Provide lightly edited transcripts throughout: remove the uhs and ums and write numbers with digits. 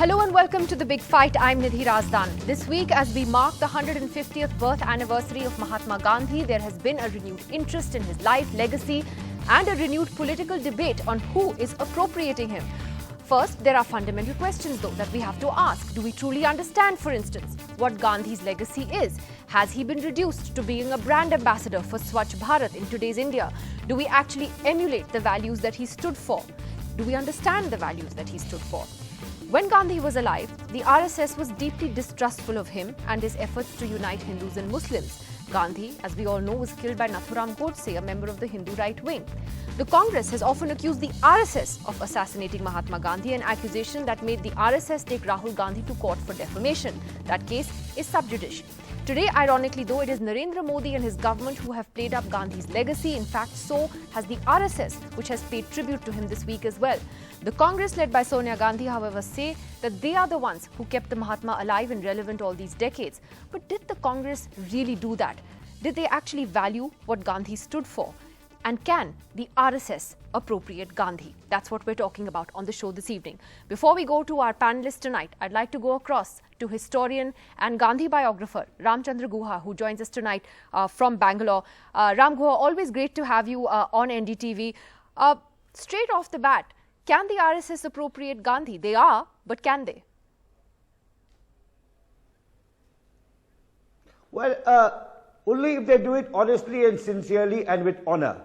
Hello and welcome to The Big Fight. I'm Nidhi Razdan. This week, as we mark the 150th birth anniversary of Mahatma Gandhi, there has been a renewed interest in his life, legacy, and a renewed political debate on who is appropriating him. First, there are fundamental questions, though, that we have to ask. Do we truly understand, for instance, what Gandhi's legacy is? Has he been reduced to being a brand ambassador for Swachh Bharat in today's India? Do we actually emulate the values that he stood for? Do we understand the values that he stood for? When Gandhi was alive, the RSS was deeply distrustful of him and his efforts to unite Hindus and Muslims. Gandhi, as we all know, was killed by Nathuram Godse, a member of the Hindu right wing. The Congress has often accused the RSS of assassinating Mahatma Gandhi, an accusation that made the RSS take Rahul Gandhi to court for defamation. That case is sub judice. Today, ironically though, it is Narendra Modi and his government who have played up Gandhi's legacy. In fact, so has the RSS, which has paid tribute to him this week as well. The Congress, led by Sonia Gandhi, however, say that they are the ones who kept the Mahatma alive and relevant all these decades. But did the Congress really do that? Did they actually value what Gandhi stood for? And can the RSS appropriate Gandhi? That's what we're talking about on the show this evening. Before we go to our panelists tonight, I'd like to go across to historian and Gandhi biographer Ramchandra Guha, who joins us tonight from Bangalore. Ram Guha, always great to have you on NDTV. Straight off the bat, can the RSS appropriate Gandhi? They are, but can they? Well, only if they do it honestly and sincerely and with honor.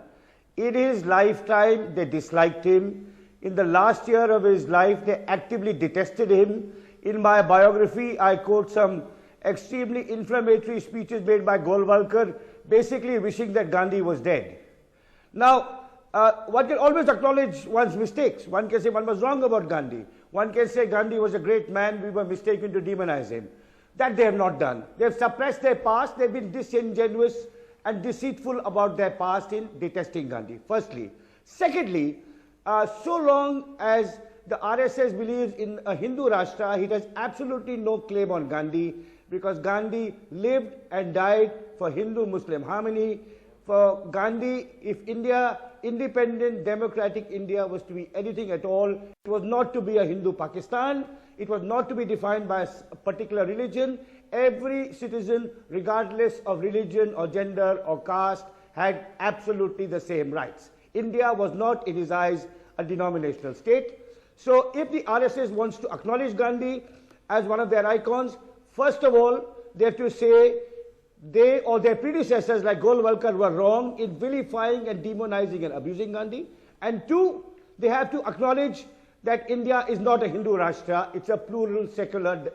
In his lifetime, they disliked him. In the last year of his life, they actively detested him. In my biography, I quote some extremely inflammatory speeches made by Golwalkar, basically wishing that Gandhi was dead. Now, one can always acknowledge one's mistakes. One can say one was wrong about Gandhi. One can say Gandhi was a great man, we were mistaken to demonize him. That they have not done. They have suppressed their past, they have been disingenuous and deceitful about their past in detesting Gandhi, firstly. Secondly, so long as the RSS believes in a Hindu Rashtra, it has absolutely no claim on Gandhi, because Gandhi lived and died for Hindu-Muslim harmony. For Gandhi, if India, independent, democratic India was to be anything at all, it was not to be a Hindu Pakistan, it was not to be defined by a particular religion. Every citizen, regardless of religion or gender or caste, had absolutely the same rights. India was not, in his eyes, a denominational state. So if the RSS wants to acknowledge Gandhi as one of their icons, first of all, they have to say they or their predecessors like Golwalkar were wrong in vilifying and demonizing and abusing Gandhi. And two, they have to acknowledge that India is not a Hindu Rashtra, it's a plural, secular,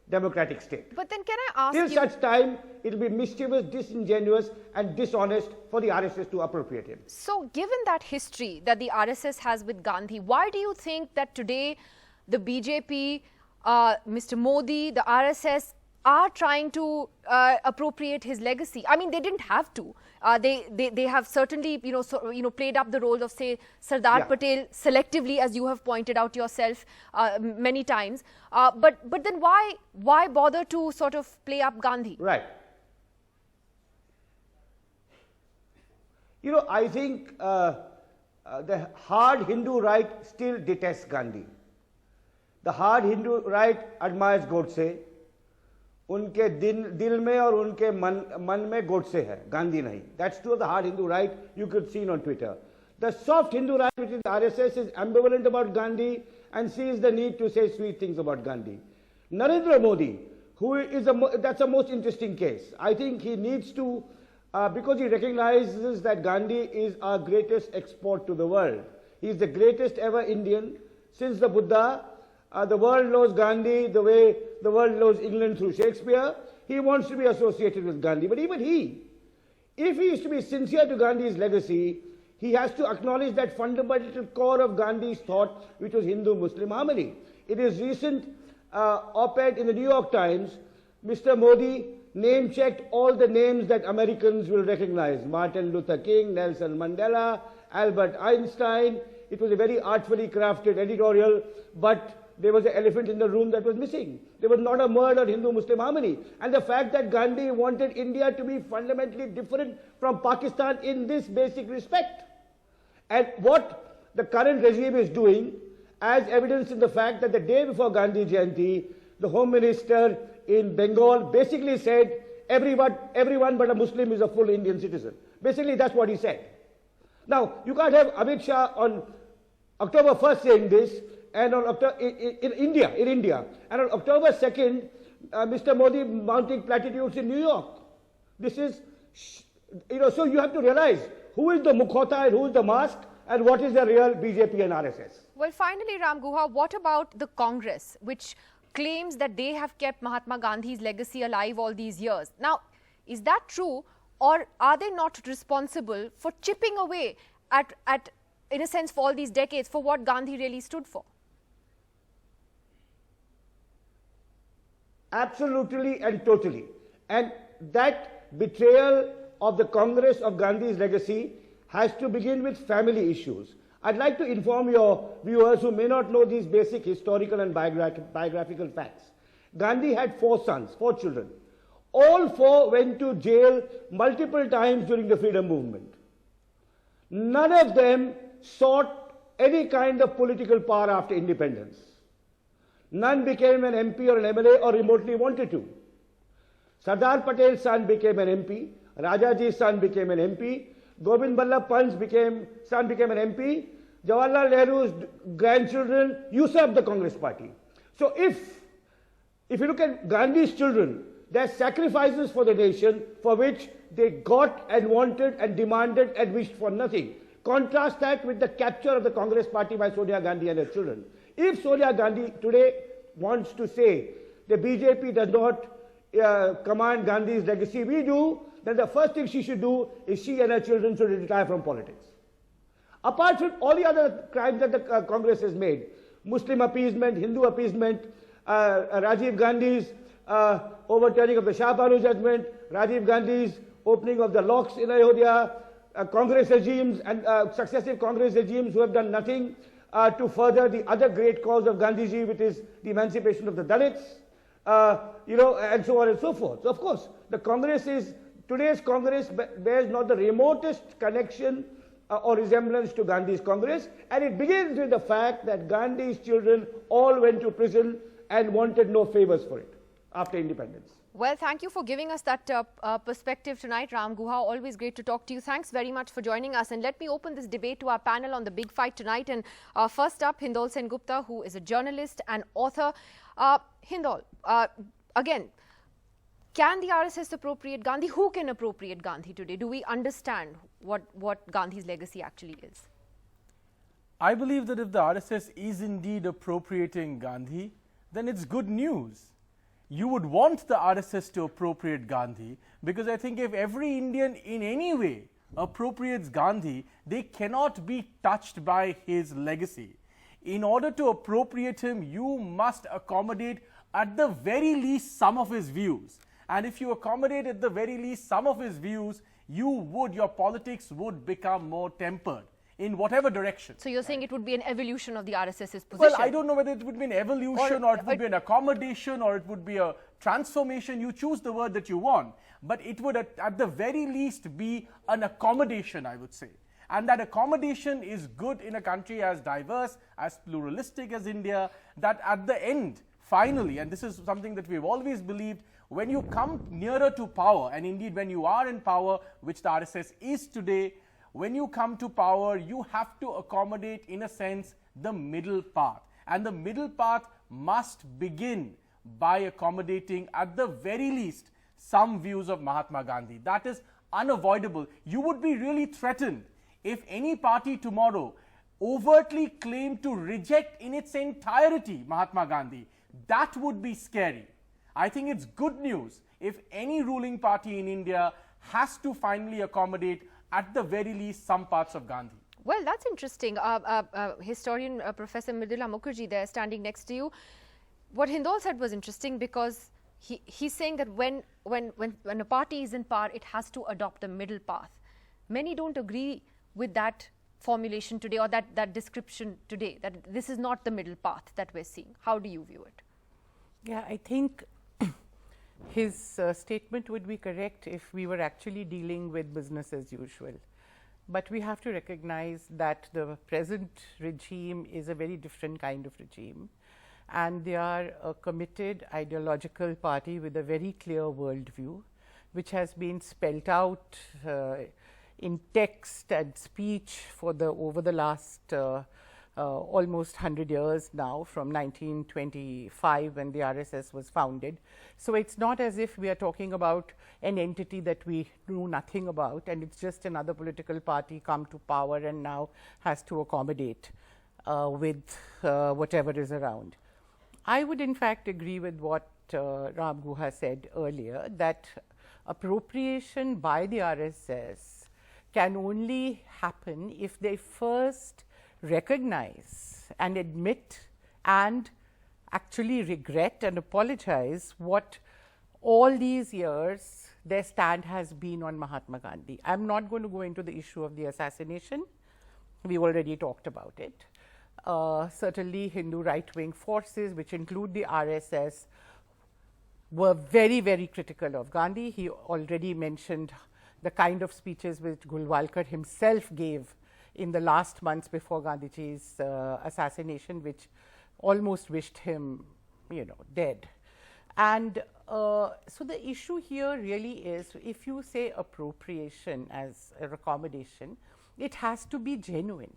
democratic state. But then can I ask you... Till such time, it will be mischievous, disingenuous and dishonest for the RSS to appropriate him. So given that history that the RSS has with Gandhi, why do you think that today the BJP, Mr. Modi, the RSS are trying to appropriate his legacy? I mean, they didn't have to. They have certainly, played up the role of, say, Sardar Patel selectively, as you have pointed out yourself many times. But then why bother to sort of play up Gandhi? Right. I think the hard Hindu right still detests Gandhi. The hard Hindu right admires Godse. उनके दिल में और उनके मन में गोडसे है, गांधी नहीं. That's true of the hard Hindu right. You could see it on Twitter. The soft Hindu right, which is the RSS, is ambivalent about Gandhi and sees the need to say sweet things about Gandhi. Narendra Modi, that's a most interesting case. I think he needs to, because he recognizes that Gandhi is our greatest export to the world. He is the greatest ever Indian since the Buddha. The world knows Gandhi the way the world knows England through Shakespeare. He wants to be associated with Gandhi. But even if he is to be sincere to Gandhi's legacy, he has to acknowledge that fundamental core of Gandhi's thought, which was Hindu-Muslim harmony. In his recent op-ed in the New York Times, Mr. Modi name-checked all the names that Americans will recognize. Martin Luther King, Nelson Mandela, Albert Einstein. It was a very artfully crafted editorial, but there was an elephant in the room that was missing. There was not a word on Hindu-Muslim harmony. And the fact that Gandhi wanted India to be fundamentally different from Pakistan in this basic respect. And what the current regime is doing as evidenced in the fact that the day before Gandhi Jayanti, the Home Minister in Bengal basically said, everyone but a Muslim is a full Indian citizen. Basically, that's what he said. Now, you can't have Amit Shah on October 1st saying this, and on in India, and on October 2nd, Mr. Modi mounting platitudes in New York. This is, so you have to realize who is the Mukhota and who is the mask, and what is the real BJP and RSS. Well, finally, Ram Guha, what about the Congress, which claims that they have kept Mahatma Gandhi's legacy alive all these years? Now, is that true, or are they not responsible for chipping away at in a sense, for all these decades, for what Gandhi really stood for? Absolutely and totally. And that betrayal of the Congress of Gandhi's legacy has to begin with family issues. I'd like to inform your viewers who may not know these basic historical and biographical facts. Gandhi had 4 sons, 4 children. All 4 went to jail multiple times during the freedom movement. None of them sought any kind of political power after independence. None became an MP or an MLA or remotely wanted to. Sardar Patel's son became an MP, Rajaji's son became an MP, Govind Ballabh Pant's son became an MP, Jawaharlal Nehru's grandchildren usurped the Congress party. So if you look at Gandhi's children, their sacrifices for the nation for which they got and wanted and demanded and wished for nothing. Contrast that with the capture of the Congress party by Sonia Gandhi and her children. If Sonia Gandhi today wants to say the BJP does not command Gandhi's legacy, we do, then the first thing she should do is she and her children should retire from politics. Apart from all the other crimes that the Congress has made, Muslim appeasement, Hindu appeasement, Rajiv Gandhi's overturning of the Shah Banu judgment, Rajiv Gandhi's opening of the locks in Ayodhya, Congress regimes and successive Congress regimes who have done nothing to further the other great cause of Gandhiji, which is the emancipation of the Dalits, and so on and so forth. So of course, the Congress today's Congress bears not the remotest connection or resemblance to Gandhi's Congress, and it begins with the fact that Gandhi's children all went to prison and wanted no favors for it after independence. Well, thank you for giving us that perspective tonight, Ram Guha. Always great to talk to you. Thanks very much for joining us. And let me open this debate to our panel on the big fight tonight. And first up, Hindol Sengupta, who is a journalist and author. Hindol, again, can the RSS appropriate Gandhi? Who can appropriate Gandhi today? Do we understand what Gandhi's legacy actually is? I believe that if the RSS is indeed appropriating Gandhi, then it's good news. You would want the RSS to appropriate Gandhi, because I think if every Indian in any way appropriates Gandhi, they cannot be touched by his legacy. In order to appropriate him, you must accommodate at the very least some of his views. And if you accommodate at the very least some of his views, your politics would become more tempered in whatever direction. So you're saying it would be an evolution of the RSS's position? Well, I don't know whether it would be an evolution or it would be an accommodation or it would be a transformation. You choose the word that you want. But it would at the very least be an accommodation, I would say. And that accommodation is good in a country as diverse, as pluralistic as India, that at the end, finally, and this is something that we've always believed, when you come nearer to power, and indeed when you are in power, which the RSS is today, when you come to power, you have to accommodate, in a sense, the middle path. And the middle path must begin by accommodating, at the very least, some views of Mahatma Gandhi. That is unavoidable. You would be really threatened if any party tomorrow overtly claimed to reject in its entirety Mahatma Gandhi. That would be scary. I think it's good news if any ruling party in India has to finally accommodate at the very least some parts of Gandhi. Well, that's interesting. Historian Professor Mridula Mukherjee there standing next to you. What Hindol said was interesting because he's saying that when a party is in power, it has to adopt a middle path. Many don't agree with that formulation today or that description today, that this is not the middle path that we're seeing. How do you view it? Yeah, I think his statement would be correct if we were actually dealing with business as usual. but we have to recognize that the present regime is a very different kind of regime, and they are a committed ideological party with a very clear worldview, which has been spelt out in text and speech for over the last almost 100 years now, from 1925 when the RSS was founded. So it's not as if we are talking about an entity that we knew nothing about, and it's just another political party come to power and now has to accommodate with whatever is around. I would in fact agree with what Ram Guha said earlier, that appropriation by the RSS can only happen if they first recognize and admit and actually regret and apologize what all these years their stand has been on Mahatma Gandhi. I am not going to go into the issue of the assassination. We already talked about it. Certainly Hindu right-wing forces, which include the RSS, were very, very critical of Gandhi. He already mentioned the kind of speeches which Golwalkar himself gave in the last months before Gandhiji's assassination, which almost wished him, dead. And so the issue here really is, if you say appropriation as a accommodation, it has to be genuine.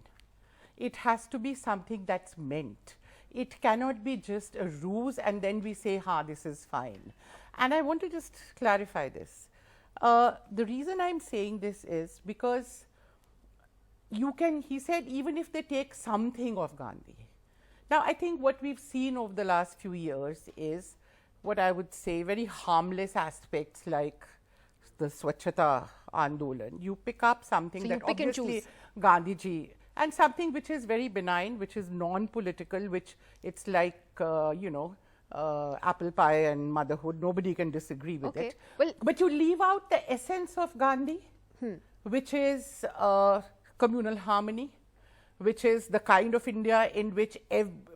It has to be something that's meant. It cannot be just a ruse and then we say, this is fine. And I want to just clarify this. The reason I'm saying this is because he said, even if they take something of Gandhi. Now, I think what we've seen over the last few years is what I would say very harmless aspects like the Swachhata Andolan. You pick up something so that obviously Gandhiji, and something which is very benign, which is non-political, which it's like, apple pie and motherhood. Nobody can disagree with it. Well, but you leave out the essence of Gandhi, which is communal harmony, which is the kind of India in which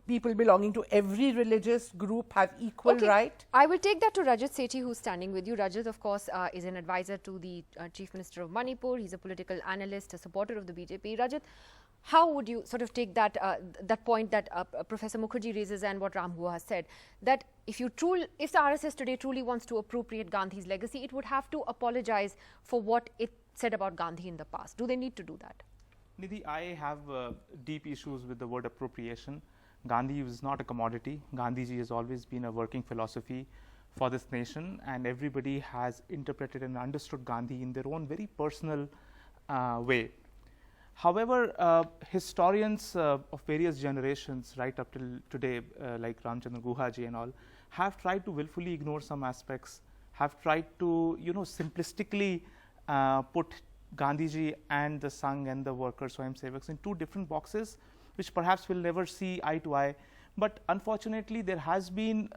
people belonging to every religious group have equal right. I will take that to Rajat Sethi, who's standing with you. Rajat, of course, is an advisor to the Chief Minister of Manipur. He's a political analyst, a supporter of the BJP. Rajat, how would you sort of take that that point that Professor Mukherjee raises and what Ram Guha has said, that if the RSS today truly wants to appropriate Gandhi's legacy, it would have to apologize for what it said about Gandhi in the past. Do they need to do that? Nidhi, I have deep issues with the word appropriation. Gandhi is not a commodity. Gandhiji has always been a working philosophy for this nation, and everybody has interpreted and understood Gandhi in their own very personal way. However, historians of various generations right up till today, like Ramchandra Guhaji and all, have tried to willfully ignore some aspects, have tried to, simplistically put Gandhiji and the Sangh and the workers, Swayamsevaks, in two different boxes, which perhaps will never see eye to eye. But unfortunately, there has been,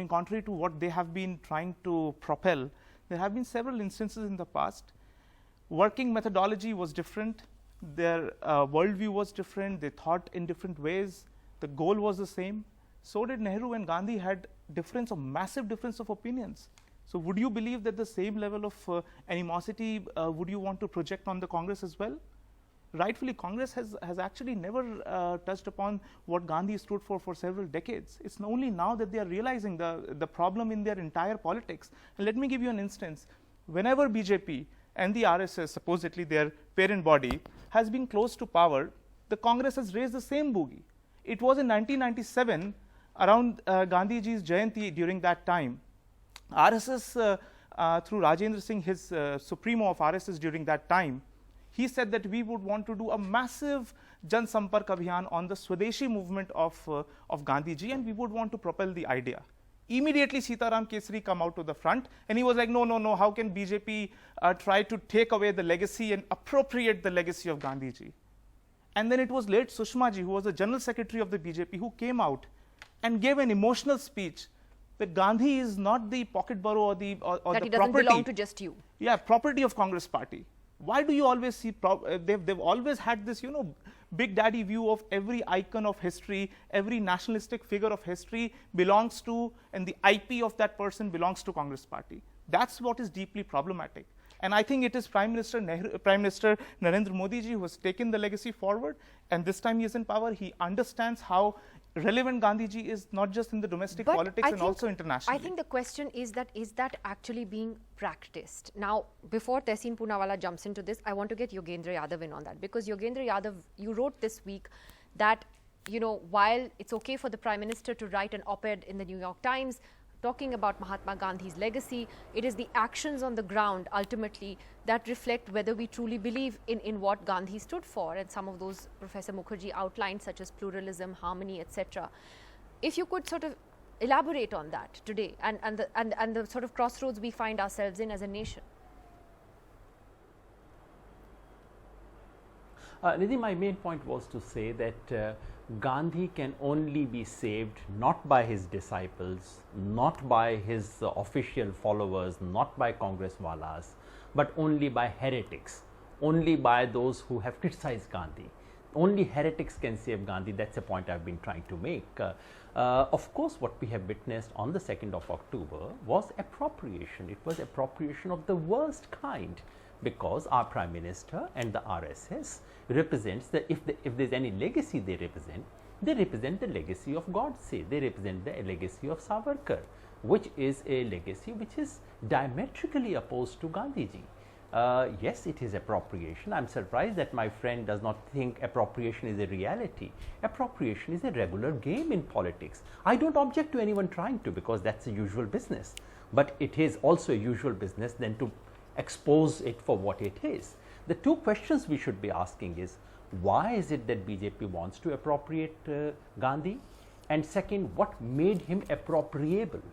contrary to what they have been trying to propel, there have been several instances in the past. Working methodology was different. Their worldview was different. They thought in different ways. The goal was the same. So did Nehru and Gandhi had massive difference of opinions. So would you believe that the same level of animosity would you want to project on the Congress as well? Rightfully, Congress has actually never touched upon what Gandhi stood for several decades. It's only now that they are realizing the problem in their entire politics. And let me give you an instance. Whenever BJP and the RSS, supposedly their parent body, has been close to power, the Congress has raised the same boogie. It was in 1997, around Gandhiji's Jayanti during that time. RSS, through Rajendra Singh, his supremo of RSS during that time, he said that we would want to do a massive Jan Sampark Abhiyan on the Swadeshi movement of Gandhiji, and we would want to propel the idea. Immediately, Sitaram Kesari come out to the front, and he was like, no, how can BJP try to take away the legacy and appropriate the legacy of Gandhiji? And then it was late Sushma ji, who was the General Secretary of the BJP, who came out and gave an emotional speech that Gandhi is not the pocket borough or the that he the doesn't property. belong to just you. Yeah, property of Congress party. Why do you always see, they've always had this, big daddy view of every icon of history, every nationalistic figure of history belongs to, and the IP of that person belongs to Congress party. That's what is deeply problematic. And I think it is Prime Minister Narendra Modi ji who has taken the legacy forward, and this time he is in power. He understands how relevant Gandhi ji is, not just in the domestic But politics and also internationally. I think the question is that actually being practiced? Now, before Tehseen Poonawalla jumps into this, I want to get Yogendra Yadav in on that, because Yogendra Yadav, you wrote this week that, you know, while it's okay for the Prime Minister to write an op-ed in the New York Times talking about Mahatma Gandhi's legacy, it is the actions on the ground ultimately that reflect whether we truly believe in what Gandhi stood for, and some of those Professor Mukherjee outlined, such as pluralism, harmony, etc. If you could sort of elaborate on that today and the sort of crossroads we find ourselves in as a nation. Nidhi, my main point was to say that Gandhi can only be saved not by his disciples, not by his official followers, not by Congresswalas, but only by heretics, only by those who have criticized Gandhi. Only heretics can save Gandhi. That's the point I've been trying to make. Of course, what we have witnessed on the 2nd of October was appropriation. It was appropriation of the worst kind, because our Prime Minister and the RSS represents that if there's any legacy they represent the legacy of Godse, they represent the legacy of Savarkar, which is a legacy which is diametrically opposed to Gandhiji. Yes, it is appropriation. I'm surprised that my friend does not think appropriation is a reality. Appropriation is a regular game in politics. I don't object to anyone trying to, because that's a usual business, but it is also a usual business then to expose it for what it is. The two questions we should be asking is, why is it that BJP wants to appropriate Gandhi? And second, what made him appropriable?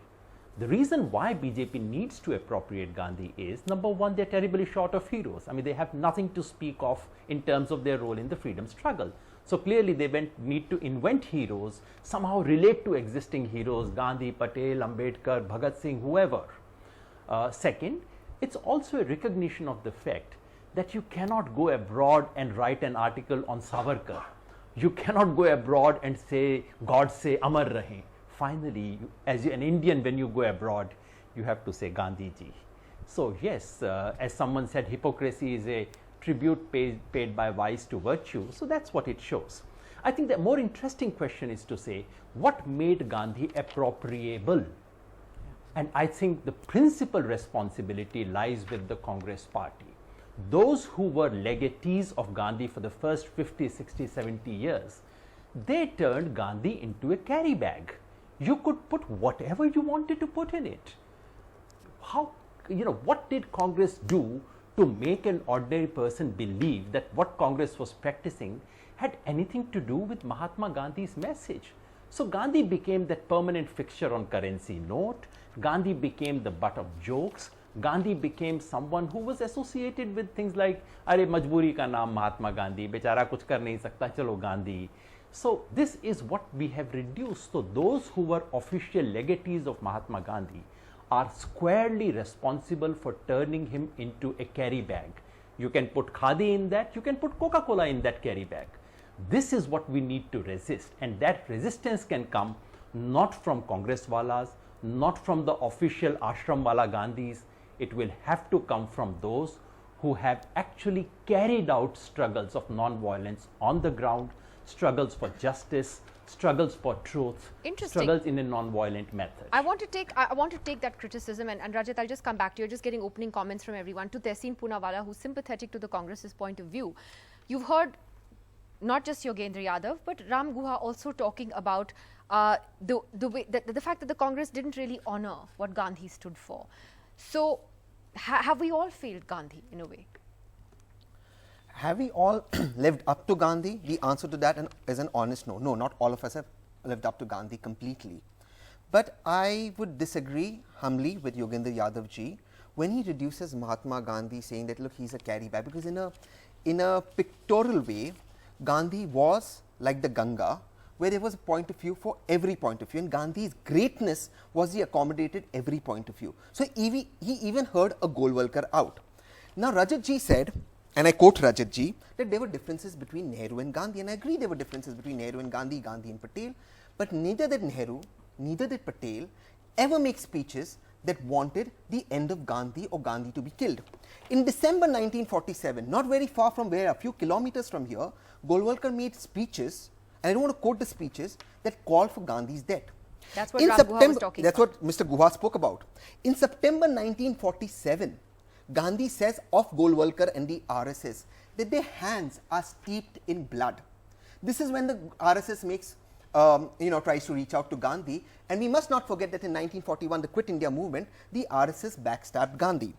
The reason why BJP needs to appropriate Gandhi is, number one, they're terribly short of heroes. I mean, they have nothing to speak of in terms of their role in the freedom struggle. So clearly they need to invent heroes, somehow relate to existing heroes, Gandhi, Patel, Ambedkar, Bhagat Singh, whoever. Second, it's also a recognition of the fact that you cannot go abroad and write an article on Savarkar. You cannot go abroad and say, God say Amar Rahe. Finally, as an Indian, when you go abroad, you have to say Gandhi ji. So yes, as someone said, hypocrisy is a tribute paid by vice to virtue. So that's what it shows. I think the more interesting question is to say, what made Gandhi appropriable? And I think the principal responsibility lies with the Congress party. Those who were legatees of Gandhi for the first 50, 60, 70 years, they turned Gandhi into a carry bag. You could put whatever you wanted to put in it. How, what did Congress do to make an ordinary person believe that what Congress was practicing had anything to do with Mahatma Gandhi's message? So Gandhi became that permanent fixture on currency note. Gandhi became the butt of jokes. Gandhi became someone who was associated with things like, "Arey majboori ka naam Mahatma Gandhi, bechara kuch kar nahi sakta, chalo Gandhi." So this is what we have reduced. So those who were official legatees of Mahatma Gandhi are squarely responsible for turning him into a carry bag. You can put khadi in that, you can put Coca-Cola in that carry bag. This is what we need to resist, and that resistance can come not from Congresswalas, not from the official Ashramwala Gandhis. It will have to come from those who have actually carried out struggles of non-violence on the ground, struggles for justice, struggles for truth, struggles in a non-violent method. I want to take that criticism, and Rajat, I'll just come back to you. Just getting opening comments from everyone. To Tehseen Poonawalla, who's sympathetic to the Congress's point of view. You've heard not just Yogendra Yadav, but Ram Guha also talking about the fact that the Congress didn't really honor what Gandhi stood for. So, have we all failed Gandhi in a way? Have we all lived up to Gandhi? The answer to that is an honest no. No, not all of us have lived up to Gandhi completely. But I would disagree humbly with Yogendra Yadav ji when he reduces Mahatma Gandhi, saying that, look, he's a carry bag, because in a pictorial way, Gandhi was like the Ganga, where there was a point of view for every point of view, and Gandhi's greatness was he accommodated every point of view. So he even heard a Golwalkar out. Now Rajat ji said, and I quote Rajat ji, that there were differences between Nehru and Gandhi, and I agree there were differences between Nehru and Gandhi, Gandhi and Patel, but neither did Nehru, neither did Patel ever make speeches that wanted the end of Gandhi or Gandhi to be killed. In December 1947, not very far from where, a few kilometers from here, Golwalkar made speeches, and I don't want to quote the speeches, that called for Gandhi's death. That's what Ram Guha was talking That's about. what Mr. Guha spoke about. In September 1947, Gandhi says of Golwalkar and the RSS that their hands are steeped in blood. This is when the RSS makes, tries to reach out to Gandhi, and we must not forget that in 1941, the Quit India movement, the RSS backstabbed Gandhi.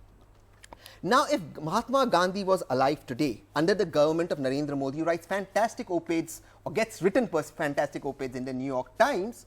Now, if Mahatma Gandhi was alive today, under the government of Narendra Modi, who writes fantastic op-eds or gets written fantastic op-eds in the New York Times,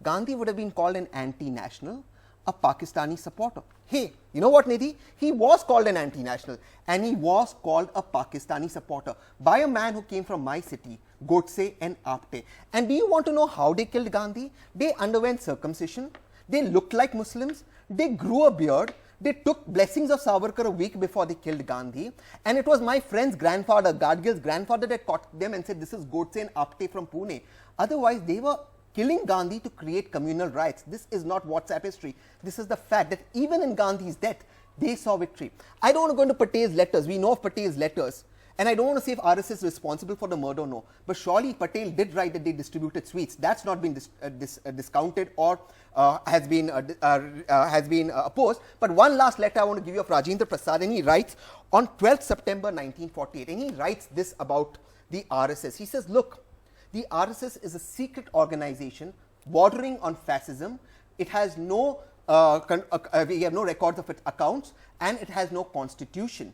Gandhi would have been called an anti-national, a Pakistani supporter. Hey, you know what, Nidhi? He was called an anti-national, and he was called a Pakistani supporter by a man who came from my city, Godse and Apte. And do you want to know how they killed Gandhi? They underwent circumcision, they looked like Muslims, they grew a beard, they took blessings of Savarkar a week before they killed Gandhi, and it was my friend's grandfather, Gadgil's grandfather, that caught them and said, this is Godse and Apte from Pune. Otherwise, they were killing Gandhi to create communal riots. This is not WhatsApp history. This is the fact that even in Gandhi's death, they saw victory. I don't want to go into Patel's letters. We know of Patel's letters. And I don't want to say if RSS is responsible for the murder or no. But surely Patel did write that they distributed sweets. That's not been discounted or has been opposed. But one last letter I want to give you of Rajendra Prasad, and he writes on 12th September 1948, and he writes this about the RSS. He says, look, the RSS is a secret organization bordering on fascism. It has no, we have no records of its accounts, and it has no constitution.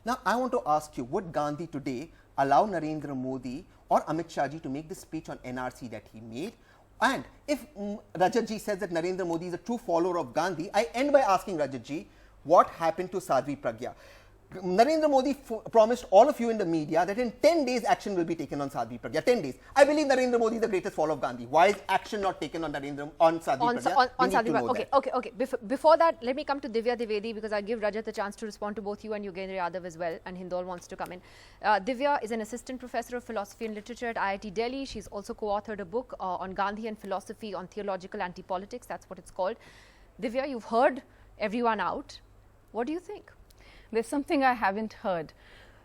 Now, I want to ask you, would Gandhi today allow Narendra Modi or Amit Shah ji to make the speech on NRC that he made? And if Rajat ji says that Narendra Modi is a true follower of Gandhi, I end by asking Rajat ji, what happened to Sadhvi Pragya? Narendra Modi promised all of you in the media that in 10 days action will be taken on Sadhvi Pragya. 10 days. I believe Narendra Modi is the greatest follower of Gandhi. Why is action not taken on Sadhvi Pragya? On Sadhvi Pragya. Okay. Before that, let me come to Divya Dwivedi, because I'll give Rajat a chance to respond to both you and Yogendra Yadav as well, and Hindol wants to come in. Divya is an assistant professor of philosophy and literature at IIT Delhi. She's also co-authored a book on Gandhi and philosophy on theological anti-politics. That's what it's called. Divya, you've heard everyone out. What do you think? There's something I haven't heard.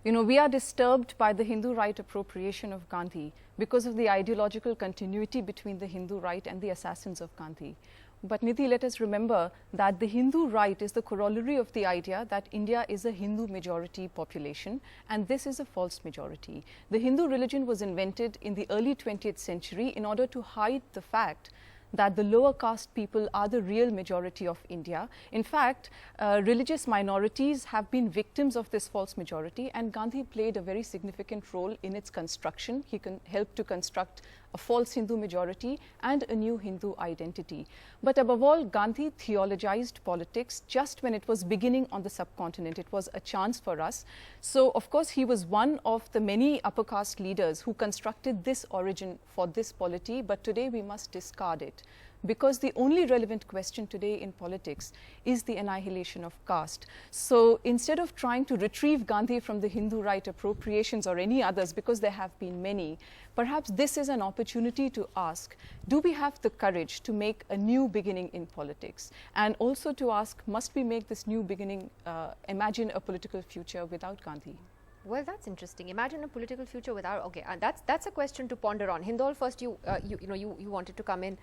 You know, we are disturbed by the Hindu right appropriation of Gandhi because of the ideological continuity between the Hindu right and the assassins of Gandhi. But Nidhi, let us remember that the Hindu right is the corollary of the idea that India is a Hindu majority population, and this is a false majority. The Hindu religion was invented in the early 20th century in order to hide the fact that the lower caste people are the real majority of India. In fact, religious minorities have been victims of this false majority, and Gandhi played a very significant role in its construction. He helped to construct a false Hindu majority and a new Hindu identity. But above all, Gandhi theologized politics just when it was beginning on the subcontinent. It was a chance for us. So, of course, he was one of the many upper caste leaders who constructed this origin for this polity, but today we must discard it. Because the only relevant question today in politics is the annihilation of caste. So instead of trying to retrieve Gandhi from the Hindu right appropriations or any others, because there have been many, perhaps this is an opportunity to ask, do we have the courage to make a new beginning in politics? And also to ask, must we make this new beginning, imagine a political future without Gandhi? Well, that's interesting. Imagine a political future without, okay, and that's a question to ponder on. Hindol, first you wanted to come in.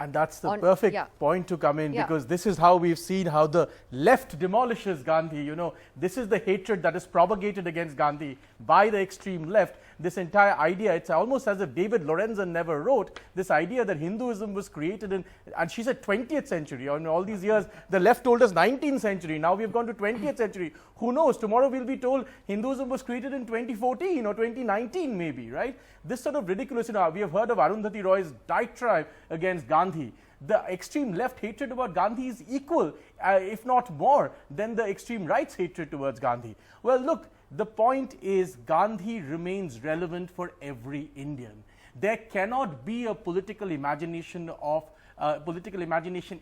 And that's the perfect point to come in, because this is how we've seen how the left demolishes Gandhi. You know, this is the hatred that is propagated against Gandhi by the extreme left. This entire idea, it's almost as if David Lorenzen never wrote this idea that Hinduism was created in, and she said 20th century. In all these years, the left told us 19th century. Now we've gone to 20th century. Who knows? Tomorrow we'll be told Hinduism was created in 2014 or 2019 maybe, right? This sort of ridiculous, we have heard of Arundhati Roy's diatribe against Gandhi. The extreme left hatred about Gandhi is equal, if not more, than the extreme right's hatred towards Gandhi. Well, look, the point is Gandhi remains relevant for every Indian. There cannot be a political imagination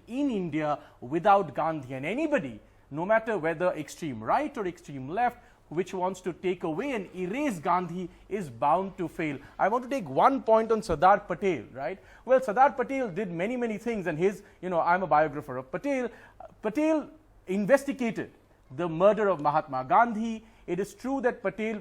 in India without Gandhi, and anybody, no matter whether extreme right or extreme left, which wants to take away and erase Gandhi is bound to fail. I want to take one point on Sardar Patel, right? Well, Sardar Patel did many, many things, and his, I'm a biographer of Patel. Patel investigated the murder of Mahatma Gandhi. It is true that Patel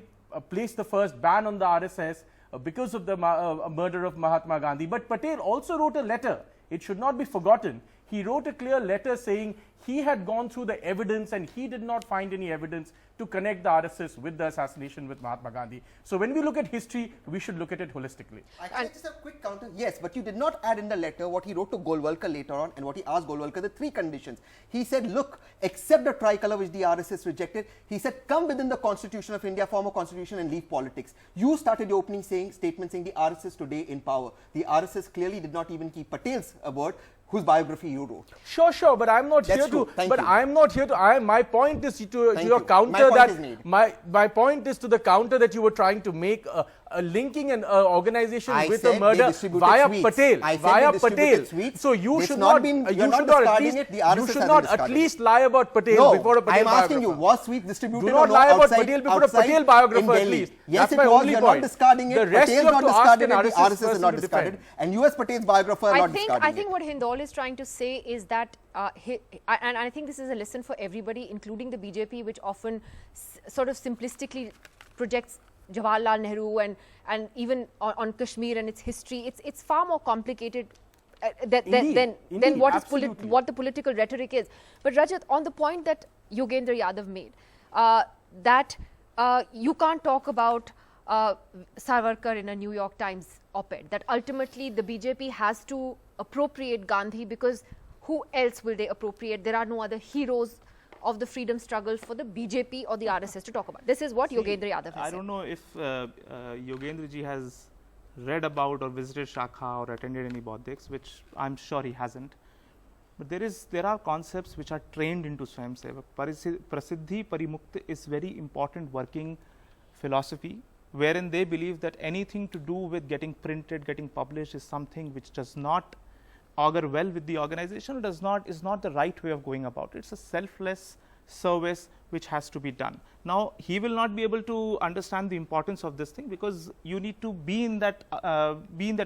placed the first ban on the RSS because of the murder of Mahatma Gandhi. But Patel also wrote a letter. It should not be forgotten. He wrote a clear letter saying he had gone through the evidence and he did not find any evidence to connect the RSS with the assassination with Mahatma Gandhi. So when we look at history, we should look at it holistically. I just a quick counter. Yes, but you did not add in the letter what he wrote to Golwalkar later on and what he asked Golwalkar, the 3 conditions. He said, look, accept the tricolour which the RSS rejected. He said, come within the Constitution of India, form a constitution and leave politics. You started your opening statement saying the RSS today in power. The RSS clearly did not even keep Patel's word, whose biography you wrote. Sure, but I'm not That's here true. to. Thank but you. I'm not here to. My point is to Thank your you. counter My point that is made. my point is to the counter that you were trying to make linking an organization I with said a they murder distributed via sweets. Patel. I said Via they distributed Patel. sweets. So you It's should not not. been- You you're not should not at discarding least. it. The RSS You should hasn't not at discarded least it. lie about Patel No, before a Patel I'm biographer. asking you, was sweets distributed Do not or no lie about outside, Patel before a outside Patel biographer in at Delhi? least. Yes, That's it my was. only You're point. not discarding it. The rest Patel's you have not to ask discarded an it. The RSS RSS is person not to discarded. defend. And you as Patel's biographer are not discarding I think it. what Hindol is trying to say is that, and I think this is a lesson for everybody, including the BJP, which often sort of simplistically projects Jawaharlal Nehru and even on Kashmir and its history. It's far more complicated than what the political rhetoric is. But Rajat, on the point that Yogendra Yadav made, that you can't talk about Savarkar in a New York Times op-ed, that ultimately the BJP has to appropriate Gandhi, because who else will they appropriate? There are no other heroes of the freedom struggle for the BJP or the RSS to talk about. This is what Yogendra Yadav has I said. don't know if Yogendra ji has read about or visited Shakha or attended any Bauddhics, which I'm sure he hasn't. But there are concepts which are trained into Swayamsevak. Prasiddhi Parimukta is very important working philosophy, wherein they believe that anything to do with getting printed, getting published is something which does not augur well with the organization, is not the right way of going about it. It's a selfless service which has to be done. Now, he will not be able to understand the importance of this thing, because you need to be in that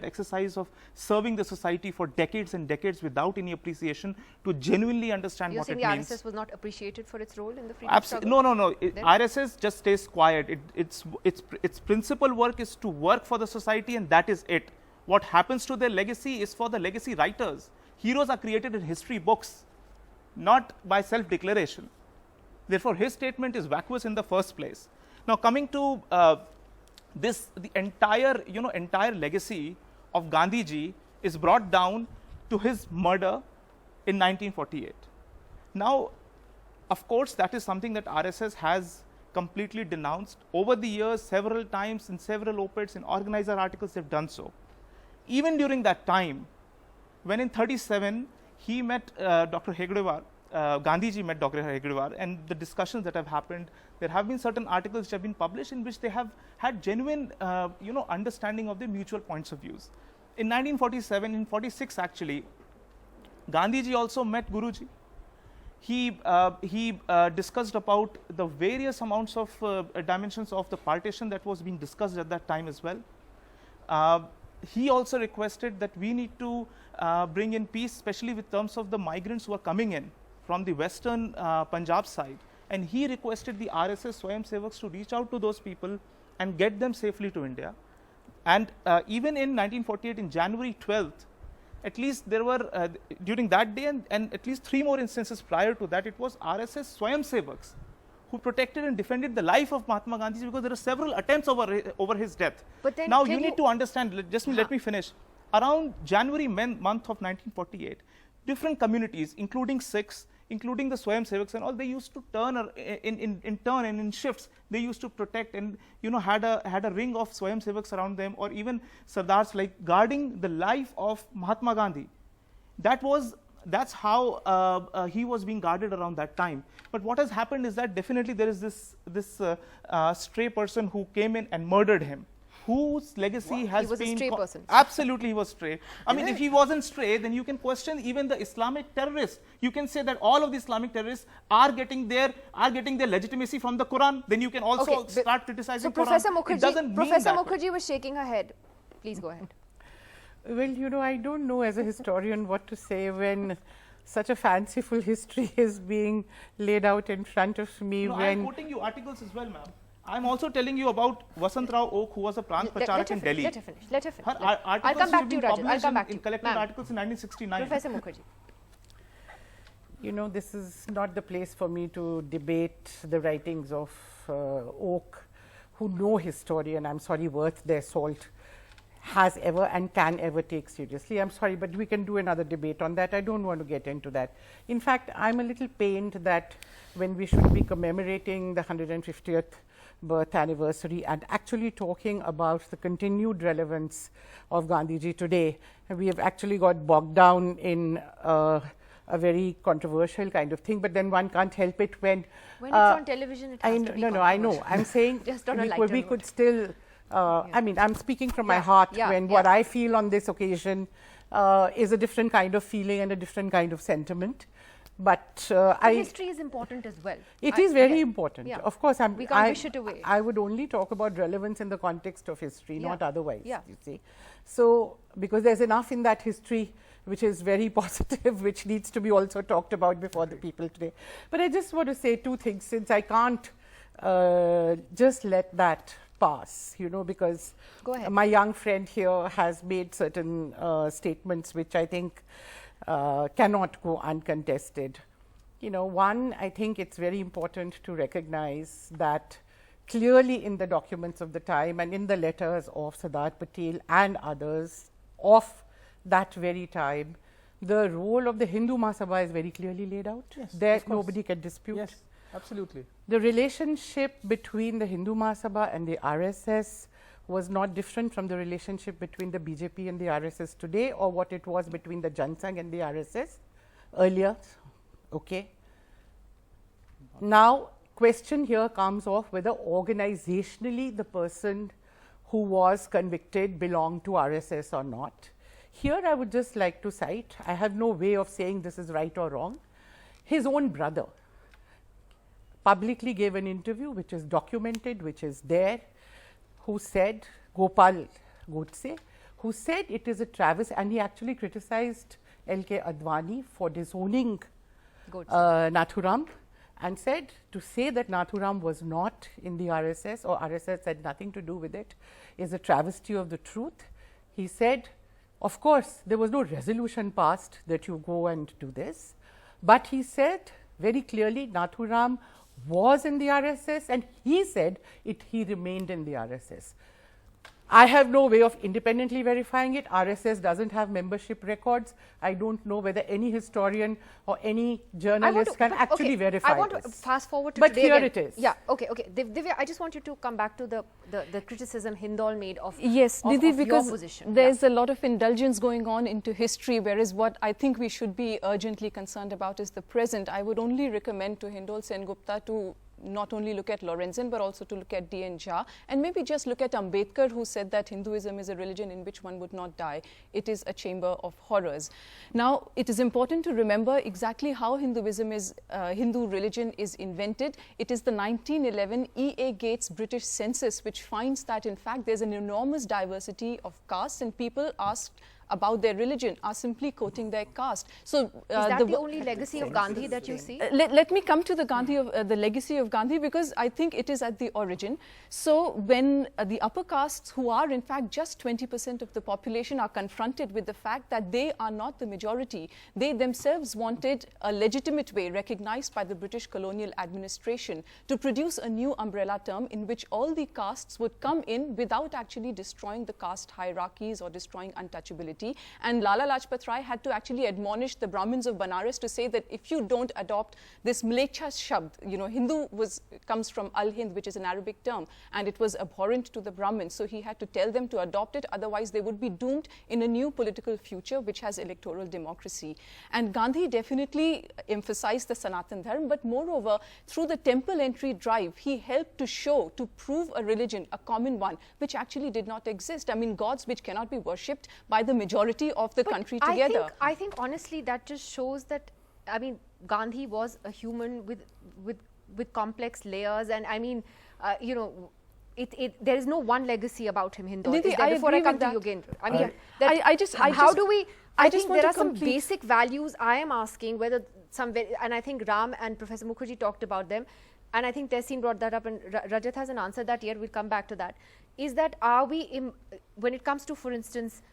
exercise of serving the society for decades and decades without any appreciation to genuinely understand what it means. You're saying the RSS was not appreciated for its role in the freedom struggle? No. RSS just stays quiet. Its principal work is to work for the society, and that is it. What happens to their legacy is for the legacy writers. Heroes are created in history books, not by self-declaration. Therefore, his statement is vacuous in the first place. Now, coming to the entire legacy of Gandhiji is brought down to his murder in 1948. Now, of course, that is something that RSS has completely denounced. Over the years, several times in several op-eds, in organizer articles, they've done so. Even during that time, when in 1937 he met Dr. Hegdewar, Gandhiji met Dr. Hegdewar, and the discussions that have happened, there have been certain articles which have been published in which they have had genuine understanding of their mutual points of views. In 1947, in 46 actually, Gandhiji also met Guruji. He discussed about the various amounts of dimensions of the partition that was being discussed at that time as well. He also requested that we need to bring in peace, especially with terms of the migrants who are coming in from the western Punjab side. And he requested the RSS Swayamsevaks to reach out to those people and get them safely to India. And even in 1948, in January 12th, at least there were, during that day and at least 3 more instances prior to that, it was RSS Swayamsevaks who protected and defended the life of Mahatma Gandhi, because there are several attempts over his death. But then now you need to understand, let me finish. Around January month of 1948, different communities, including Sikhs, including the Swayamsevaks and all, they used to turn in turn and in shifts, they used to protect and had a ring of Swayamsevaks around them, or even Sardars, like guarding the life of Mahatma Gandhi. That's how he was being guarded around that time. But what has happened is that definitely there is this stray person who came in and murdered him, whose legacy has been... He was a stray person. Absolutely, he was stray. I mean, if he wasn't stray, then you can question even the Islamic terrorists. You can say that all of the Islamic terrorists are getting their legitimacy from the Quran. Then you can also start criticizing Quran. Professor Mukherjee was shaking her head. Please go ahead. Well, I don't know as a historian what to say when such a fanciful history is being laid out in front of me. No, I am quoting you articles as well, ma'am. I am also telling you about Vasant Rao Oak, who was a Pranch Pracharak in Delhi. Let her finish. Let her finish. Her articles I'll come back to you, have been Rajat. I'll published come back to in you. collected Ma'am. articles in 1969. Professor Mukherjee. You know, this is not the place for me to debate the writings of Oak, who no historian, I'm sorry, worth their salt, has ever and can ever take seriously. I'm sorry, but we can do another debate on that. I don't want to get into that. In fact, I'm a little pained that when we should be commemorating the 150th birth anniversary and actually talking about the continued relevance of Gandhiji today, we have actually got bogged down in a very controversial kind of thing, but then one can't help it when it's on television, it has to be no, I know. I'm saying Just on a we lighter note. could still, I mean, I'm speaking from my heart when what I feel on this occasion is a different kind of feeling and a different kind of sentiment. But history is important as well. It is very important. Yeah. Of course, we can't wish it away. I would only talk about relevance in the context of history, not otherwise, Yeah. you see. So, because there's enough in that history which is very positive, which needs to be also talked about before the people today. But I just want to say two things, since I can't just let that pass, you know, because Go ahead. my young friend here has made certain statements which I think cannot go uncontested. You know, one, I think it's very important to recognize that clearly in the documents of the time and in the letters of Sardar Patel and others of that very time, the role of the Hindu Mahasabha is very clearly laid out. Yes, that nobody can dispute. Yes, absolutely. The relationship between the Hindu Mahasabha and the RSS was not different from the relationship between the BJP and the RSS today, or what it was between the Jan Sangh and the RSS earlier. Okay. Now, question here comes of whether organizationally the person who was convicted belonged to RSS or not. Here I would just like to cite, I have no way of saying this is right or wrong, his own brother publicly gave an interview which is documented, which is there, who said, Gopal Godse, who said it is a travesty, and he actually criticized L.K. Advani for disowning Nathuram, and said to say that Nathuram was not in the RSS or RSS had nothing to do with it is a travesty of the truth. He said, of course, there was no resolution passed that you go and do this, but he said very clearly Nathuram was in the RSS, and he said he remained in the RSS. I have no way of independently verifying it. RSS doesn't have membership records. I don't know whether any historian or any journalist can actually verify this. I want to fast forward to but today here again. it is. Yeah, okay. Divya, I just want you to come back to the criticism Hindal made of Yes, of Nidhi, because your position. there's a lot of indulgence going on into history, whereas what I think we should be urgently concerned about is the present. I would only recommend to Hindal Sengupta to not only look at Lorenzen, but also to look at D.N. Jha, and maybe just look at Ambedkar, who said that Hinduism is a religion in which one would not die. It is a chamber of horrors. Now, it is important to remember exactly how Hindu religion is invented. It is the 1911 E.A. Gates British census, which finds that, in fact, there's an enormous diversity of castes, and people asked about their religion are simply quoting their caste. So, is that the only legacy of Gandhi that you see? Let me come to the legacy of Gandhi, because I think it is at the origin. So, when the upper castes, who are in fact just 20% of the population, are confronted with the fact that they are not the majority, they themselves wanted a legitimate way recognized by the British colonial administration to produce a new umbrella term in which all the castes would come in without actually destroying the caste hierarchies or destroying untouchability. And Lala Lajpat Rai had to actually admonish the Brahmins of Banaras to say that if you don't adopt this Mlecha Shabd, you know, Hindu comes from Al-Hind, which is an Arabic term, and it was abhorrent to the Brahmins. So he had to tell them to adopt it, otherwise they would be doomed in a new political future which has electoral democracy. And Gandhi definitely emphasized the Sanatan Dharma, but moreover, through the temple entry drive, he helped to prove a religion, a common one, which actually did not exist. I mean, gods which cannot be worshipped by the majority of the country together. I think honestly that just shows that, I mean, Gandhi was a human with complex layers, and I mean, you know, there is no one legacy about him, Hindal. Nidhi, Before I come to you again, I mean, how do we I just think want there to are some complete- basic values. I am asking whether and I think Ram and Professor Mukherjee talked about them, and I think Tehseen brought that up, and Rajat hasn't answered that yet. We'll come back to that. Is that are we, when it comes to, for instance,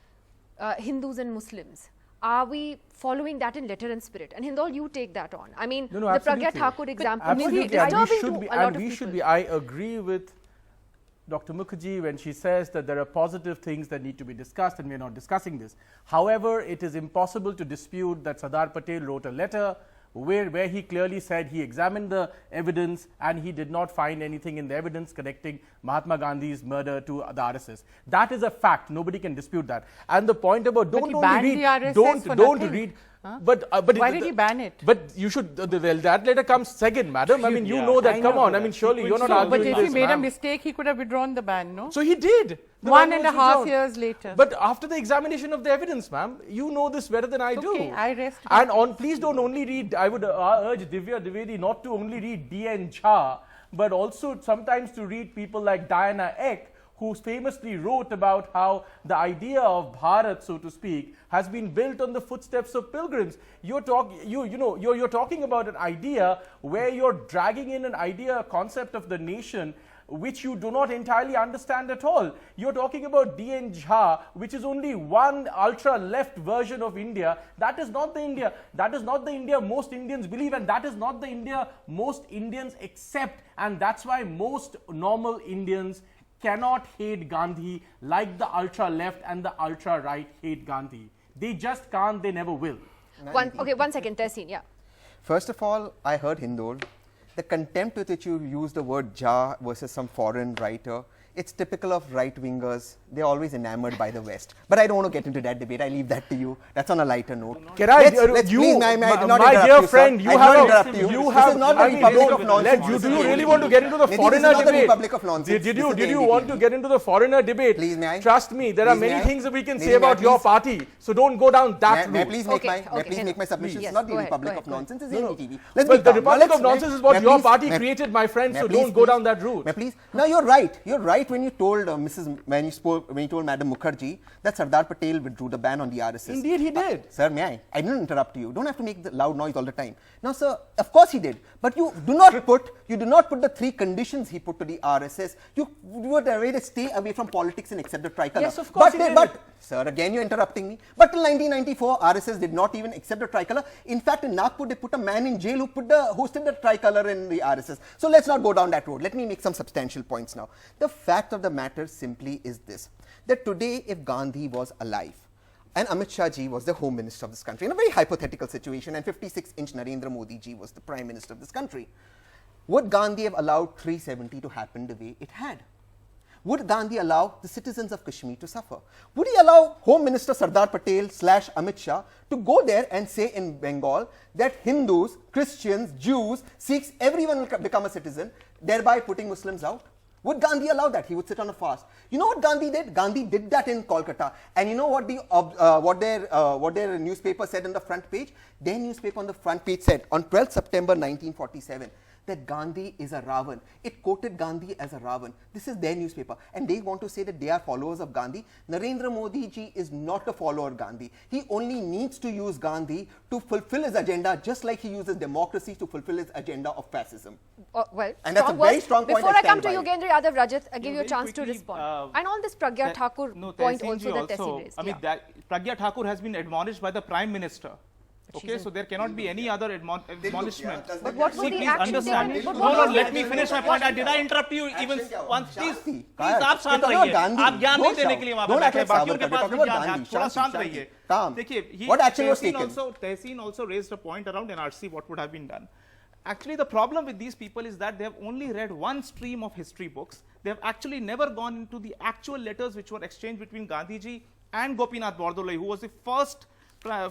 Hindus and Muslims, are we following that in letter and spirit? And Hindol, you take that on. I mean, No, the absolutely. Pragya Thakur example Absolutely, is and disturbing to a lot of we should people. be. I agree with Dr. Mukherjee when she says that there are positive things that need to be discussed, and we are not discussing this. However, it is impossible to dispute that Sardar Patel wrote a letter where he clearly said he examined the evidence and he did not find anything in the evidence connecting Mahatma Gandhi's murder to the RSS. That is a fact. Nobody can dispute that. And the point about But don't he only banned read, the RSS don't for don't nothing. read. Huh? But Why did he ban it? But you should. That letter comes second, madam. I mean, you know that. I Come know on. I that. mean, surely you're not So, but arguing if he this, made a ma'am. mistake, he could have withdrawn the ban, no? So he did. The One ban and a was half withdrawn. years later. But after the examination of the evidence, ma'am, you know this better than I do. Okay, I rest And please don't only read. I would urge Divya Dwivedi not to only read D.N. Jha, but also sometimes to read people like Diana Eck, who famously wrote about how the idea of Bharat, so to speak, has been built on the footsteps of pilgrims. You're talking about an idea where you're dragging in an idea, a concept of the nation, which you do not entirely understand at all. You're talking about D.N. Jha, which is only one ultra-left version of India. That is not the India. That is not the India most Indians believe, and that is not the India most Indians accept. And that's why most normal Indians cannot hate Gandhi like the ultra-left and the ultra-right hate Gandhi. They just can't, they never will. One second, Tehseen, yeah. First of all, I heard Hindol. The contempt with which you use the word Jha versus some foreign writer, it's typical of right-wingers. They're always enamored by the West. But I don't want to get into that debate. I leave that to you. That's on a lighter note. Can I, Let's you, please, may I do not my interrupt dear you, friend, sir. you I do have not interrupt you. You This have is not the I mean, Republic of Nonsense. do you really want to get into the Nidhi, foreigner this is not the debate? Republic of Nonsense. Did This is you the want NDTV. to get into the foreigner debate? Please, may I? Trust me, there are Please, may many I? things that we can Nidhi, say may I about your please? party. So don't go down that May I route. please make my submission? Yes, It's not the go ahead, Republic go of ahead. Nonsense, it's No, no. NDTV. Let's But be the calm. Now, Republic of let's- Nonsense is may what I your please- party may- created, my friend, may I so please, don't go please? down that route. May I please? No, you're right. You're right when you told when you told Madam Mukherjee that Sardar Patel withdrew the ban on the RSS. Indeed, he did. Sir, may I? I didn't interrupt you. Don't have to make the loud noise all the time. Now, sir, of course he did. But you do not put the three conditions he put to the RSS. You were ready to stay away from politics and accept the tricolor. Yes, of course he did. But, sir, again you're interrupting me. But till 1994, RSS did not even accept the tricolor. In fact, in Nagpur, they put a man in jail who hosted the tricolor in the RSS. So let's not go down that road. Let me make some substantial points now. The fact of the matter simply is this, that today, if Gandhi was alive, and Amit Shah ji was the Home Minister of this country, in a very hypothetical situation, and 56-inch Narendra Modi ji was the Prime Minister of this country, would Gandhi have allowed 370 to happen the way it had? Would Gandhi allow the citizens of Kashmir to suffer? Would he allow Home Minister Sardar Patel / Amit Shah to go there and say in Bengal that Hindus, Christians, Jews, Sikhs, everyone will become a citizen, thereby putting Muslims out? Would Gandhi allow that? He would sit on a fast. You know what Gandhi did? Gandhi did that in Kolkata. And you know what their newspaper said on the front page? Their newspaper on the front page said on 12th September 1947 that Gandhi is a Ravan. It quoted Gandhi as a Ravan. This is their newspaper. And they want to say that they are followers of Gandhi. Narendra Modi ji is not a follower of Gandhi. He only needs to use Gandhi to fulfill his agenda, just like he uses democracy to fulfill his agenda of fascism. Well, And that's a strong very words. strong point. Before I I come stand to by it. Yogendra Yadav, Rajat, I give you a very chance to quickly, respond. And on this Pragya Thakur No, point Tehseen ji also that Tehseen raised. I mean, Pragya Thakur has been admonished by the Prime Minister. Okay, so there cannot be any other admonishment. But what would the Please action understand. taken? No, let me finish my point. Did I interrupt you even once? Please, आप शांत रहिए. आप ज्ञान नहीं देने के लिए वहाँ पे बैठे हैं. बाकियों के पास भी ज्ञान है. थोड़ा शांत रहिए. देखिए, What action was taken? Tehseen also raised a point around NRC. What would have been done? Actually, the problem with these people is that they have only read one stream of history books. They have actually never gone into the actual letters which were exchanged between Gandhiji and Gopinath Bordoloi, who was the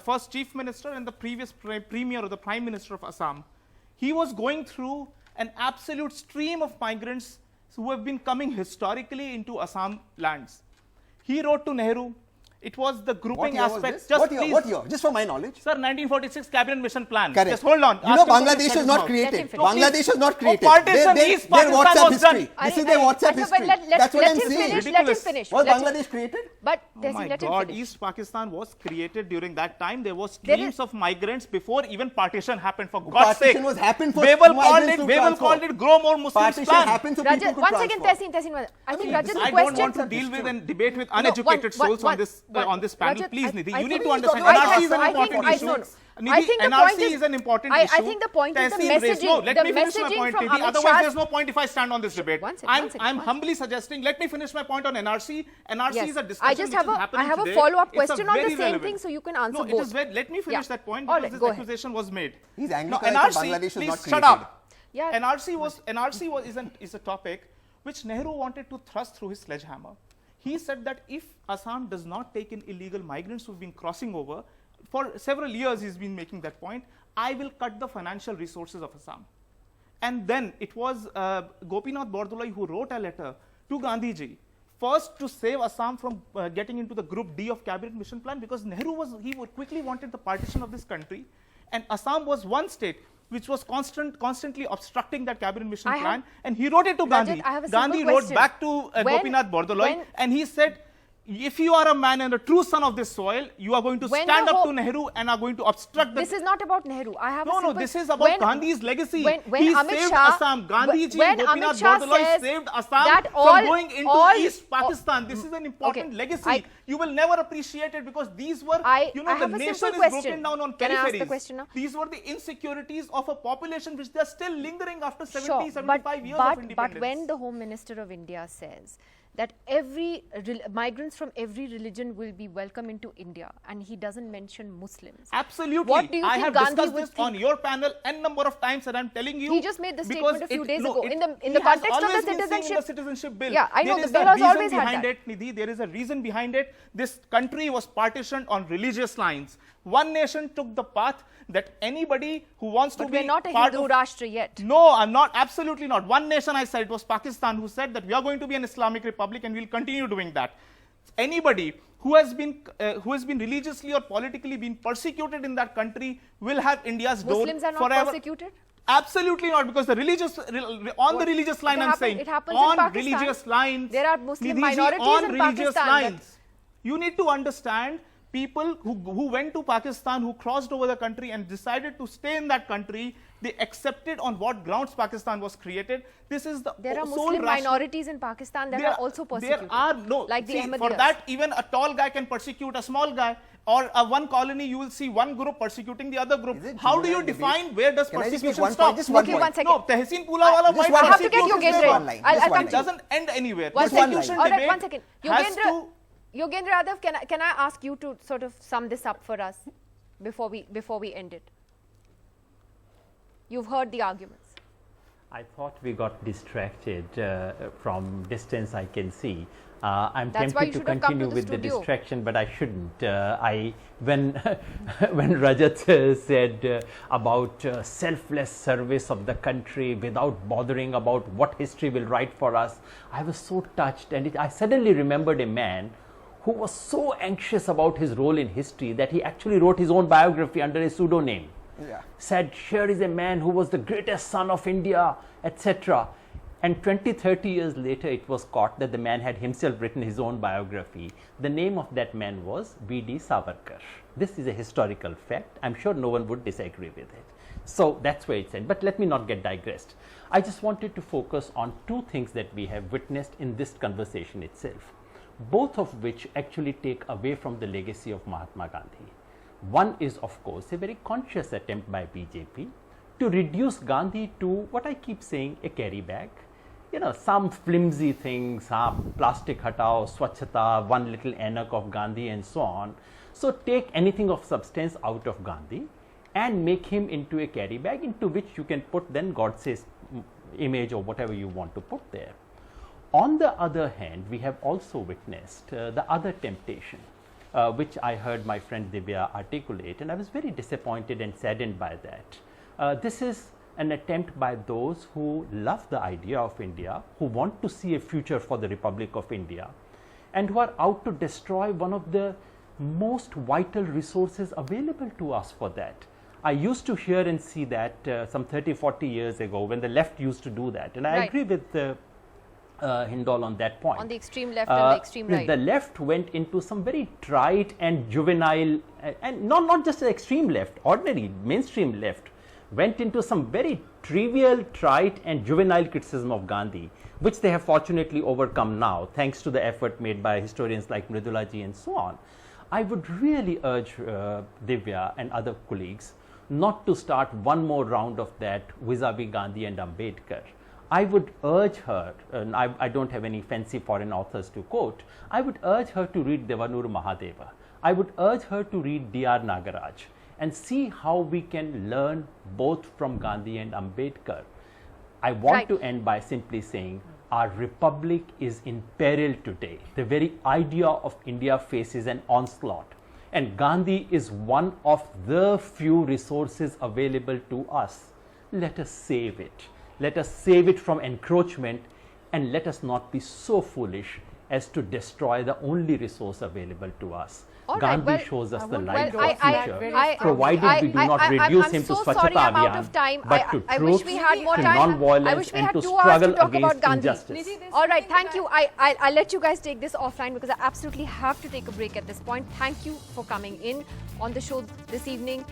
first chief minister and the previous premier or the prime minister of Assam. He was going through an absolute stream of migrants who have been coming historically into Assam lands. He wrote to Nehru, It was the grouping What year was aspect. this? Just What year? please. What year? Just for my knowledge. Sir, 1946 cabinet mission plan. Correct. Just hold on. You know, Ask him to Bangladesh shut was his not mouth. created. No, please. Bangladesh was not created. partition, Their East Pakistan WhatsApp was done. history. This is their WhatsApp history. That's what I'm let him saying. finish. Let him Ridiculous. finish. Was Let him- Bangladesh created? But Oh Tehseen, my let him God, finish. East Pakistan was created during that time. There was There streams is- of migrants before even partition happened, for God's sake. Partition was happened for Waiwal migrants to Waiwal transfer. called it grow more Muslims Partition plan. happened so people Rajat, could one second, transfer. Tehseen. I think mean, Rajat, this- the I question. don't want to deal with and debate with one- uneducated souls one- on this one- on this panel. Rajat, Please, Nidhi, I you need think to he's understand. talking about NRC is an I think- important I issue. know. Nidhi, I think the NRC point is an important I issue. think the point is the Tehseen raised- No, messaging- let the me finish my messaging point, from Nidhi. Amit Otherwise, Shah's- there's no point if I stand on this debate. One second, I'm one second, I'm one humbly suggesting. Let me finish my point on NRC. NRC Yes. is a I discussion just which have is a happening I have a today. follow-up It's a question on the very same relevant. thing, so you can answer No, both. it is very. Let me finish Yeah. that point All because right, this go ahead. accusation was made. He's angry No, because NRC, Bangladesh was please not shut created. up. Yeah. NRC is a topic which Nehru wanted to thrust through his sledgehammer. He said that if Assam does not take in illegal migrants who've been crossing over, for several years he's been making that point, I will cut the financial resources of Assam. And then it was Gopinath Bordoloi who wrote a letter to Gandhiji, first to save Assam from getting into the group D of cabinet mission plan, because he quickly wanted the partition of this country, and Assam was one state which was constantly obstructing that cabinet mission plan, and he wrote it to Gandhi. I have a simple Gandhi wrote question. back to Gopinath Bordoloi, and he said, if you are a man and a true son of this soil, you are going to When stand the up whole- to Nehru and are going to obstruct the... This is not about Nehru. I have a No, simple... this is about Gandhi's legacy. When He Amit saved Shah, Assam. Gandhiji when and Amit Gopinath Shah Bordoloi says saved Assam that from going into East Pakistan. This is an important okay, legacy. You will never appreciate it because these were, I the have a nation simple is question. broken down on Can I ask the peripheries. question now? These were the insecurities of a population which they are still lingering after 70, Sure, 75 years of independence. but when the Home Minister of India says that migrants from every religion will be welcome into India, and he doesn't mention Muslims. Absolutely. What do you I think have Gandhi discussed would this think? on your panel n number of times, and I'm telling you. He just made the because statement a few days no, ago. it- In the he has context of the always been saying in citizenship. the citizenship bill. Yeah, I know, There the is bill a has reason always had behind that. it, Nidhi. There is a reason behind it. This country was partitioned on religious lines. One nation took the path that anybody who wants But to be we're not a part Hindu of Rashtra yet. No, I'm not. Absolutely not. One nation, I said, it was Pakistan, who said that we are going to be an Islamic republic and we'll continue doing that. Anybody who has been religiously or politically been persecuted in that country will have India's door Muslims are not forever. persecuted? Absolutely not, because the religious the religious line, I'm saying, It happens in on Pakistan. religious lines, There are Muslim Nidhi ji, minorities on in religious Pakistan. lines. You need to understand people who went to Pakistan, who crossed over the country and decided to stay in that country. They accepted on what grounds Pakistan was created. This is the There are sole Muslim rational- minorities in Pakistan that are also persecuted. There are no. like the See, Ahmadiyas. for that, even a tall guy can persecute a small guy, or one colony you will see one group persecuting the other group. Is it How do you genuine define debate? where does Can I just make persecution one stop? point? Just one Okay, point. one second. No, Tehseen Pulawala might I have to get persecute Yogendra. his one line. I'll Just come one to It you. doesn't end anywhere. One second. Persecution All right, debate one second. has to. Yogendra Yadav, can I ask you to sort of sum this up for us before we end it? You've heard the arguments. I thought we got distracted from distance. I can see. I'm That's why you tempted to should have come continue to the with the studio. distraction, but I shouldn't. When Rajat said about selfless service of the country without bothering about what history will write for us, I was so touched, and I suddenly remembered a man who was so anxious about his role in history that he actually wrote his own biography under a pseudonym. Yeah. Said, here is a man who was the greatest son of India, etc. And 20-30 years later, it was caught that the man had himself written his own biography. The name of that man was V.D. Savarkar. This is a historical fact. I'm sure no one would disagree with it. So that's where it's at. But let me not get digressed. I just wanted to focus on two things that we have witnessed in this conversation itself, both of which actually take away from the legacy of Mahatma Gandhi. One is, of course, a very conscious attempt by BJP to reduce Gandhi to what I keep saying, a carry bag. You know, some flimsy things, plastic hatao, swachhata, one little anak of Gandhi and so on. So take anything of substance out of Gandhi and make him into a carry bag into which you can put then Godse's image or whatever you want to put there. On the other hand, we have also witnessed the other temptation, which I heard my friend Divya articulate, and I was very disappointed and saddened by that. This is an attempt by those who love the idea of India, who want to see a future for the Republic of India, and who are out to destroy one of the most vital resources available to us for that. I used to hear and see that some 30-40 years ago when the left used to do that, and I agree with Hindol on that point. On the extreme left and the extreme right. The left went into some very trite and juvenile, and not just the extreme left, ordinary mainstream left, went into some very trivial, trite and juvenile criticism of Gandhi, which they have fortunately overcome now, thanks to the effort made by historians like Mridula ji and so on. I would really urge Divya and other colleagues not to start one more round of that vis-a-vis Gandhi and Ambedkar. I would urge her, and I don't have any fancy foreign authors to quote, I would urge her to read Devanur Mahadeva. I would urge her to read D.R. Nagaraj and see how we can learn both from Gandhi and Ambedkar. I want to end by simply saying our republic is in peril today. The very idea of India faces an onslaught, and Gandhi is one of the few resources available to us. Let us save it. Let us save it from encroachment, and let us not be so foolish as to destroy the only resource available to us. Gandhi shows us the light of future, provided we do not reduce him to Swachhata Abhiyan, but to truth, to non-violence, and to struggle against injustice. All right, thank you. I'll let you guys take this offline because I absolutely have to take a break at this point. Thank you for coming in on the show this evening.